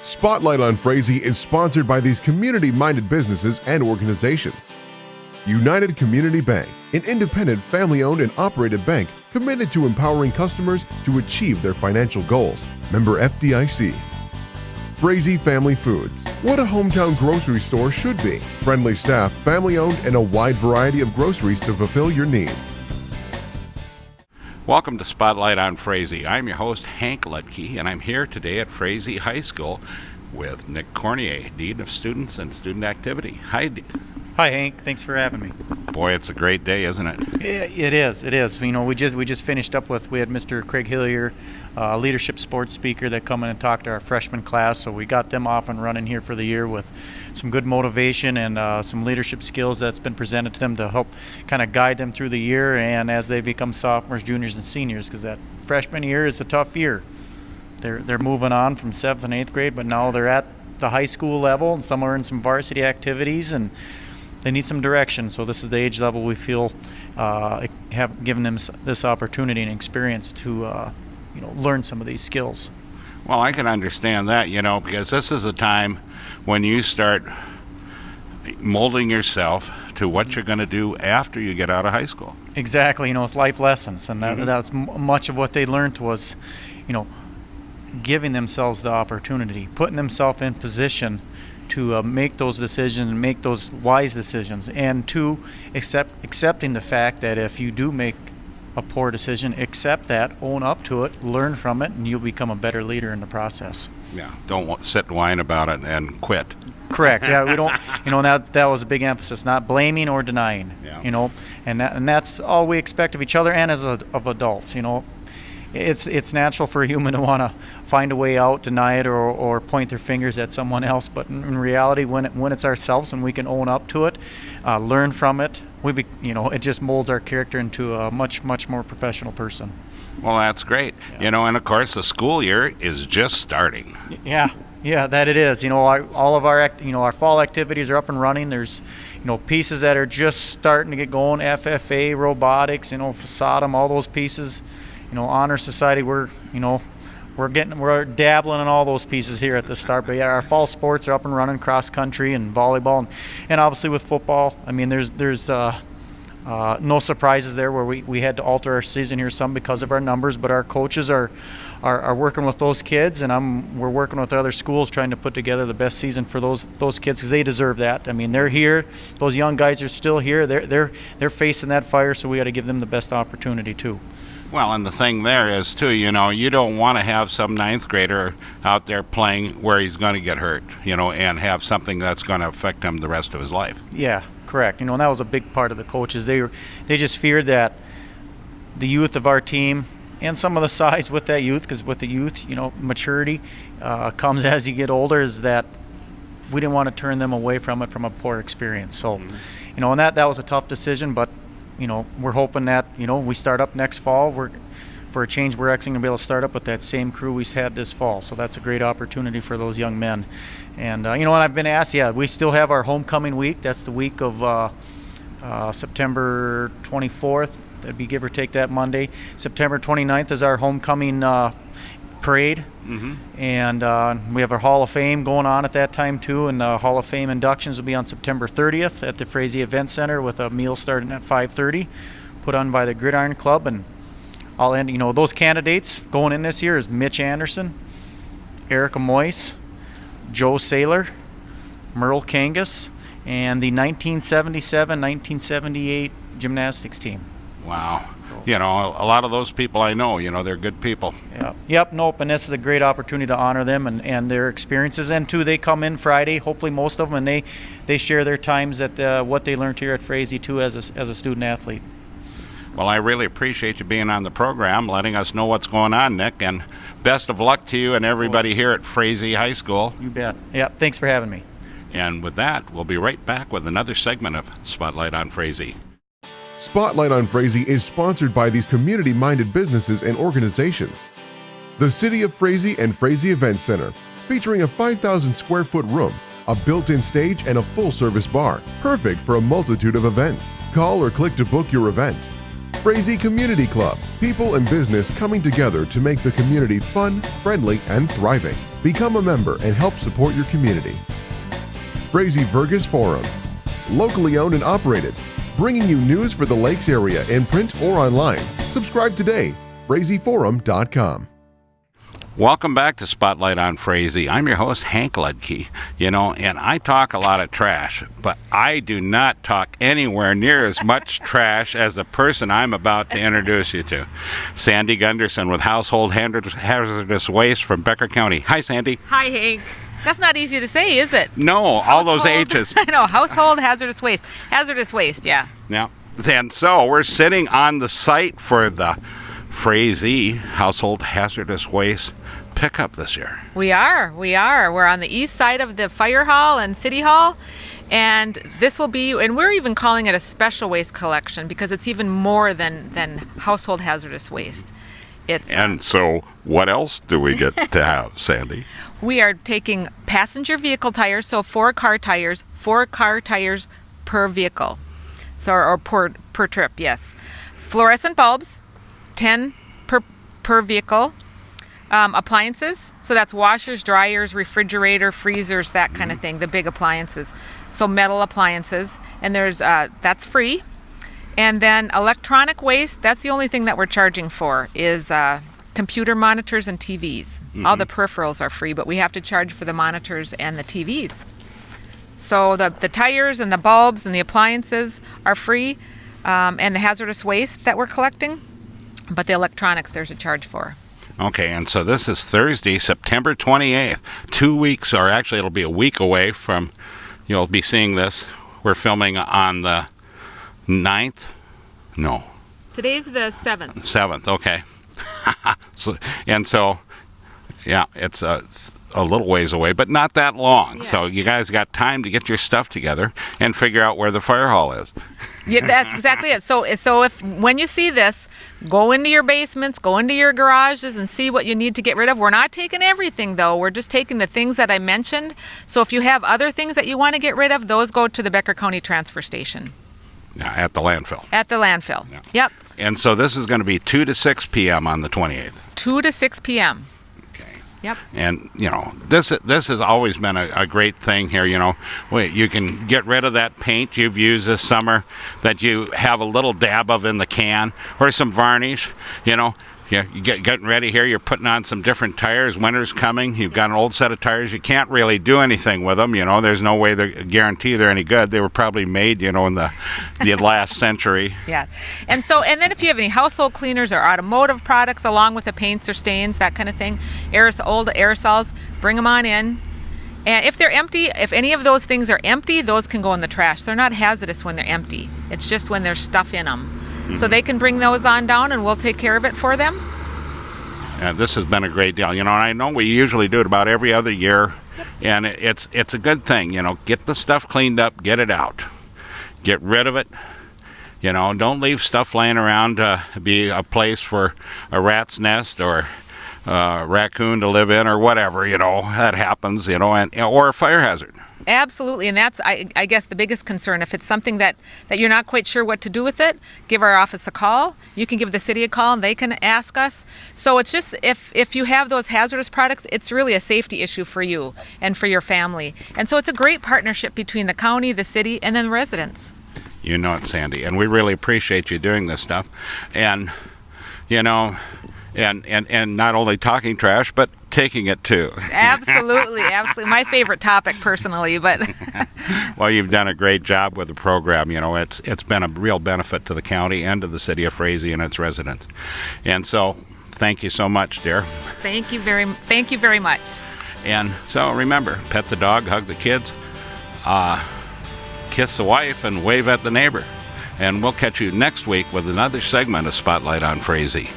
Spotlight on Frazee is sponsored by these community-minded businesses and organizations. United Community Bank, an independent, family-owned and operated bank committed to empowering customers to achieve their financial goals. Member FDIC. Frazee Family Foods, what a hometown grocery store should be. Friendly staff, family-owned, and a wide variety of groceries to fulfill your needs. Welcome to Spotlight on Frazee. I'm your host, Hank Lutke, and I'm here today at Frazee High School with Nick Cornier, Dean of Students and Student Activity. Hi, Hi, Hank. Thanks for having me. Boy, it's a great day, isn't it? It is. You know, we just finished up we had Mr. Craig Hillier, leadership sports speaker, that come in and talked to our freshman class. So we got them off and running here for the year with some good motivation and some leadership skills that's been presented to them to help kind of guide them through the year and as they become sophomores, juniors, and seniors, because that freshman year is a tough year. They're moving on from 7th and 8th grade, but now they're at the high school level, and some are in some varsity activities, and they need some direction. So this is the age level we feel have given them this opportunity and experience to learn some of these skills. Well, I can understand that, because this is a time when you start molding yourself to what you're going to do after you get out of high school. Exactly. It's life lessons, and that's much of what they learned was, giving themselves the opportunity, putting themselves in position to make those decisions and make those wise decisions, and to accepting the fact that if you do make a poor decision, accept that, own up to it, learn from it, and you'll become a better leader in the process. Yeah, don't sit and whine about it and quit. Correct. Yeah, we don't. That was a big emphasis, not blaming or denying. Yeah. And that's all we expect of each other and of adults. It's natural for a human to want to find a way out, deny it, or point their fingers at someone else. But in reality, when it's ourselves and we can own up to it, learn from it, it just molds our character into a much more professional person. Well, that's great. Yeah. And of course the school year is just starting. Yeah, that it is. All of our fall activities are up and running. There's pieces that are just starting to get going. FFA, robotics, FASADM, all those pieces. Honor Society, we're dabbling in all those pieces here at the start. But yeah, our fall sports are up and running, cross country and volleyball, and obviously with football. I mean, there's no surprises there where we had to alter our season here some because of our numbers, but our coaches are working with those kids, and we're working with other schools trying to put together the best season for those kids, because they deserve that. I mean, they're here. Those young guys are still here. They're facing that fire, so we got to give them the best opportunity too. Well, and the thing there is, too, you don't want to have some 9th grader out there playing where he's going to get hurt, and have something that's going to affect him the rest of his life. Yeah, correct. And that was a big part of the coaches. They just feared that the youth of our team, and some of the size with that youth, because with the youth, maturity comes as you get older, is that we didn't want to turn them away from it from a poor experience. So, and that was a tough decision, but we're hoping that, we start up next fall. For a change, we're actually going to be able to start up with that same crew we had this fall. So that's a great opportunity for those young men. And, and I've been asked, we still have our homecoming week. That's the week of September 24th. That'd be give or take that Monday. September 29th is our homecoming parade. Mm-hmm. And we have our Hall of Fame going on at that time too, and Hall of Fame inductions will be on September 30th at the Frazee Event Center with a meal starting at 5:30, put on by the Gridiron Club. And I'll end, those candidates going in this year is Mitch Anderson, Erica Moyce, Joe Saylor, Merle Kangas, and the 1977-1978 gymnastics team. Wow. A lot of those people I know, they're good people. Yeah. Yep. Nope. And this is a great opportunity to honor them and their experiences. And too, they come in Friday, hopefully most of them, and they share their times at what they learned here at Frazee too as a student athlete. Well, I really appreciate you being on the program, letting us know what's going on, Nick, and best of luck to you and everybody here at Frazee High School. You bet. Yeah. Thanks for having me. And with that, we'll be right back with another segment of Spotlight on Frazee. Spotlight on Frazee is sponsored by these community-minded businesses and organizations. The City of Frazee and Frazee Event Center, featuring a 5,000 square foot room, a built-in stage, and a full-service bar, perfect for a multitude of events. Call or click to book your event. Frazee Community Club, people and business coming together to make the community fun, friendly, and thriving. Become a member and help support your community. Frazee Vergas Forum, locally owned and operated, bringing you news for the Lakes area in print or online. Subscribe today, FrazeeForum.com. Welcome back to Spotlight on Frazee. I'm your host, Hank Ludke, and I talk a lot of trash, but I do not talk anywhere near as much trash as the person I'm about to introduce you to. Sandy Gunderson with Household Hazardous Waste from Becker County. Hi, Sandy. Hi, Hank. That's not easy to say, is it? No, all those H's. I know, household hazardous waste. Hazardous waste, yeah. Yeah. And so we're sitting on the site for the Frazee Household Hazardous Waste pickup this year. We are. We're on the east side of the fire hall and city hall, and this will be, and we're even calling it a special waste collection because it's even more than household hazardous waste. And so what else do we get to have, Sandy? We are taking passenger vehicle tires, so 4 car tires per vehicle, so or per trip, yes. Fluorescent bulbs, 10 per vehicle. Appliances, so that's washers, dryers, refrigerator, freezers, that kind of thing, the big appliances. So metal appliances, and there's that's free. And then electronic waste, that's the only thing that we're charging for, is computer monitors and TVs. All the peripherals are free, but we have to charge for the monitors and the TVs. So the tires and the bulbs and the appliances are free, and the hazardous waste that we're collecting, but the electronics there's a charge for. Okay, and so this is Thursday, September 28th. 2 weeks, or actually it'll be a week away from, you'll be seeing this. We're filming on the 9th? No. Today's the 7th. 7th, okay. So, yeah, it's a little ways away, but not that long. Yeah. So you guys got time to get your stuff together and figure out where the fire hall is. Yeah, that's exactly it. So if when you see this, go into your basements, go into your garages and see what you need to get rid of. We're not taking everything, though. We're just taking the things that I mentioned. So if you have other things that you want to get rid of, those go to the Becker County Transfer Station. At the landfill. At the landfill. Yeah. Yep. And so this is going to be 2 to 6 p.m. on the 28th. 2 to 6 p.m. Yep. And, this has always been a great thing here, You can get rid of that paint you've used this summer that you have a little dab of in the can, or some varnish, Yeah, you getting ready here. You're putting on some different tires. Winter's coming. You've got an old set of tires. You can't really do anything with them. There's no way to guarantee they're any good. They were probably made, in the last century. Yeah, and then if you have any household cleaners or automotive products, along with the paints or stains, that kind of thing, old aerosols, bring them on in. And if they're empty, if any of those things are empty, those can go in the trash. They're not hazardous when they're empty. It's just when there's stuff in them. So they can bring those on down, and we'll take care of it for them. And this has been a great deal. I know we usually do it about every other year, and it's a good thing. Get the stuff cleaned up, get it out, get rid of it. Don't leave stuff laying around to be a place for a rat's nest or a raccoon to live in or whatever. That happens. Or a fire hazard. Absolutely, and that's, I guess, the biggest concern. If it's something that you're not quite sure what to do with it, give our office a call. You can give the city a call, and they can ask us. So it's just, if you have those hazardous products, it's really a safety issue for you and for your family. And so it's a great partnership between the county, the city, and then the residents. You know it, Sandy, and we really appreciate you doing this stuff. And, and not only talking trash, but taking it too. Absolutely. My favorite topic personally, but well, you've done a great job with the program. It's been a real benefit to the county and to the city of Frazee and its residents. And so, thank you so much, dear. Thank you very much. And so remember, pet the dog, hug the kids, kiss the wife, and wave at the neighbor. And we'll catch you next week with another segment of Spotlight on Frazee.